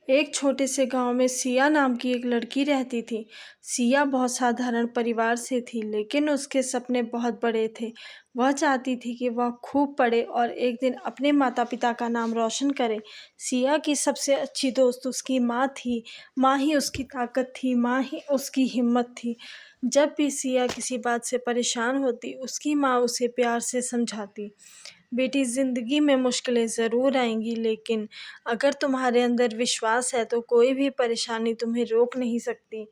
एक छोटे से गांव में सिया नाम की एक लड़की रहती थी। सिया बहुत साधारण परिवार से थी, लेकिन उसके सपने बहुत बड़े थे। वह चाहती थी कि वह खूब पढ़े और एक दिन अपने माता पिता का नाम रोशन करे। सिया की सबसे अच्छी दोस्त उसकी माँ थी। माँ ही उसकी ताकत थी, माँ ही उसकी हिम्मत थी। जब भी सिया किसी बात से परेशान होती, उसकी माँ उसे प्यार से समझाती, बेटी ज़िंदगी में मुश्किलें ज़रूर आएंगी, लेकिन अगर तुम्हारे अंदर विश्वास है तो कोई भी परेशानी तुम्हें रोक नहीं सकती।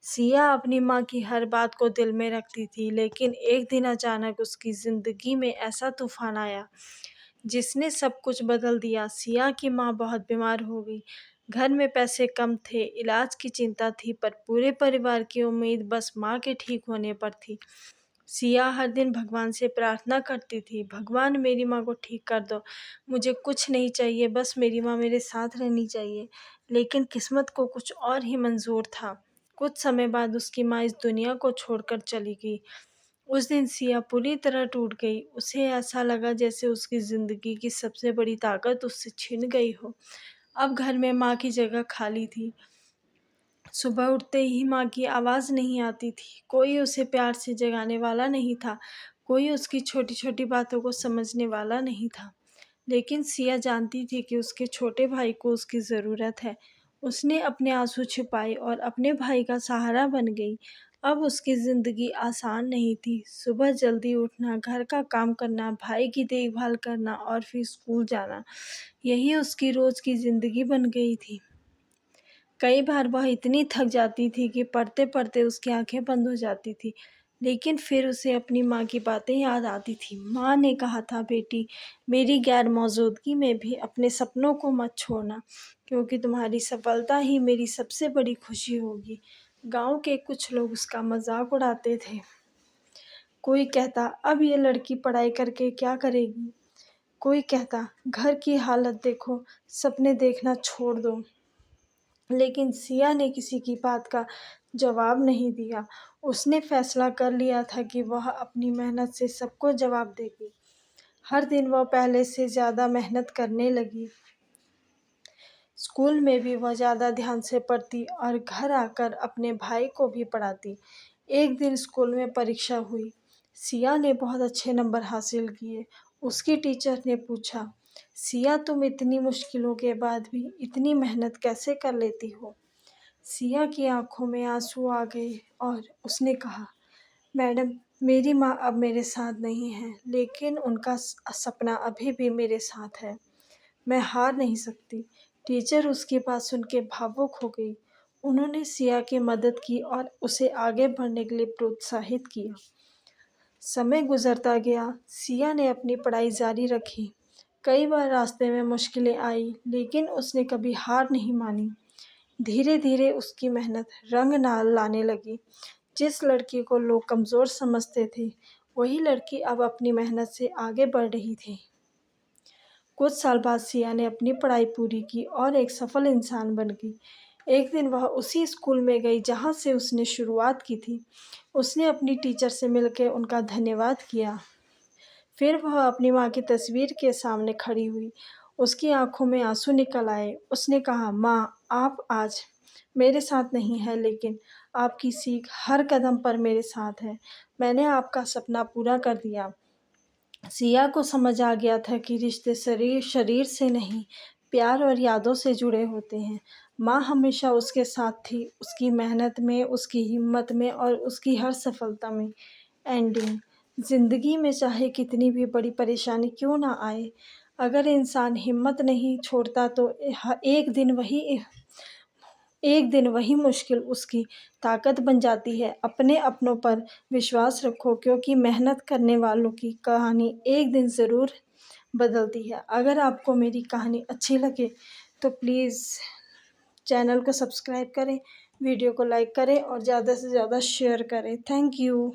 सिया अपनी माँ की हर बात को दिल में रखती थी, लेकिन एक दिन अचानक उसकी ज़िंदगी में ऐसा तूफान आया जिसने सब कुछ बदल दिया। सिया की माँ बहुत बीमार हो गई। घर में पैसे कम थे, इलाज की चिंता थी, पर पूरे परिवार की उम्मीद बस माँ के ठीक होने पर थी। सिया हर दिन भगवान से प्रार्थना करती थी, भगवान मेरी माँ को ठीक कर दो, मुझे कुछ नहीं चाहिए, बस मेरी माँ मेरे साथ रहनी चाहिए। लेकिन किस्मत को कुछ और ही मंजूर था। कुछ समय बाद उसकी माँ इस दुनिया को छोड़कर चली गई। उस दिन सिया पूरी तरह टूट गई। उसे ऐसा लगा जैसे उसकी ज़िंदगी की सबसे बड़ी ताकत उससे छिन गई हो। अब घर में माँ की जगह खाली थी। सुबह उठते ही माँ की आवाज़ नहीं आती थी, कोई उसे प्यार से जगाने वाला नहीं था, कोई उसकी छोटी छोटी बातों को समझने वाला नहीं था। लेकिन सिया जानती थी कि उसके छोटे भाई को उसकी ज़रूरत है। उसने अपने आंसू छिपाए और अपने भाई का सहारा बन गई। अब उसकी ज़िंदगी आसान नहीं थी। सुबह जल्दी उठना, घर का काम करना, भाई की देखभाल करना और फिर स्कूल जाना, यही उसकी रोज़ की ज़िंदगी बन गई थी। कई बार वह इतनी थक जाती थी कि पढ़ते-पढ़ते उसकी आँखें बंद हो जाती थी, लेकिन फिर उसे अपनी माँ की बातें याद आती थी। माँ ने कहा था, बेटी, मेरी गैर मौजूदगी में भी अपने सपनों को मत छोड़ना, क्योंकि तुम्हारी सफलता ही मेरी सबसे बड़ी खुशी होगी। गाँव के कुछ लोग उसका मज़ाक उड़ाते थे। कोई कहता, अब ये लड़की पढ़ाई करके क्या करेगी? कोई कहता, घर की हालत देखो, सपने देखना छोड़ दो। लेकिन सिया ने किसी की बात का जवाब नहीं दिया। उसने फैसला कर लिया था कि वह अपनी मेहनत से सबको जवाब देगी। हर दिन वह पहले से ज़्यादा मेहनत करने लगी। स्कूल में भी वह ज़्यादा ध्यान से पढ़ती और घर आकर अपने भाई को भी पढ़ाती। एक दिन स्कूल में परीक्षा हुई। सिया ने बहुत अच्छे नंबर हासिल किए। उसकी टीचर ने पूछा, सिया, तुम इतनी मुश्किलों के बाद भी इतनी मेहनत कैसे कर लेती हो? सिया की आंखों में आंसू आ गए और उसने कहा, मैडम, मेरी माँ अब मेरे साथ नहीं है, लेकिन उनका सपना अभी भी मेरे साथ है। मैं हार नहीं सकती। टीचर उसकी बात सुन के भावुक हो गई। उन्होंने सिया की मदद की और उसे आगे बढ़ने के लिए प्रोत्साहित किया। समय गुजरता गया। सिया ने अपनी पढ़ाई जारी रखी। कई बार रास्ते में मुश्किलें आई, लेकिन उसने कभी हार नहीं मानी। धीरे धीरे उसकी मेहनत रंग ना लाने लगी। जिस लड़की को लोग कमज़ोर समझते थे, वही लड़की अब अपनी मेहनत से आगे बढ़ रही थी। कुछ साल बाद सिया ने अपनी पढ़ाई पूरी की और एक सफल इंसान बन गई। एक दिन वह उसी स्कूल में गई जहाँ से उसने शुरुआत की थी। उसने अपनी टीचर से मिलकर उनका धन्यवाद किया। फिर वह अपनी माँ की तस्वीर के सामने खड़ी हुई। उसकी आंखों में आंसू निकल आए। उसने कहा, माँ, आप आज मेरे साथ नहीं हैं, लेकिन आपकी सीख हर कदम पर मेरे साथ है। मैंने आपका सपना पूरा कर दिया। सिया को समझ आ गया था कि रिश्ते शरीर शरीर से नहीं, प्यार और यादों से जुड़े होते हैं। माँ हमेशा उसके साथ थी, उसकी मेहनत में, उसकी हिम्मत में और उसकी हर सफलता में। एंडिंग। ज़िंदगी में चाहे कितनी भी बड़ी परेशानी क्यों ना आए, अगर इंसान हिम्मत नहीं छोड़ता तो एक दिन वही मुश्किल उसकी ताकत बन जाती है। अपने अपनों पर विश्वास रखो, क्योंकि मेहनत करने वालों की कहानी एक दिन ज़रूर बदलती है। अगर आपको मेरी कहानी अच्छी लगे तो प्लीज़ चैनल को सब्सक्राइब करें, वीडियो को लाइक करें और ज़्यादा से ज़्यादा शेयर करें। Thank you.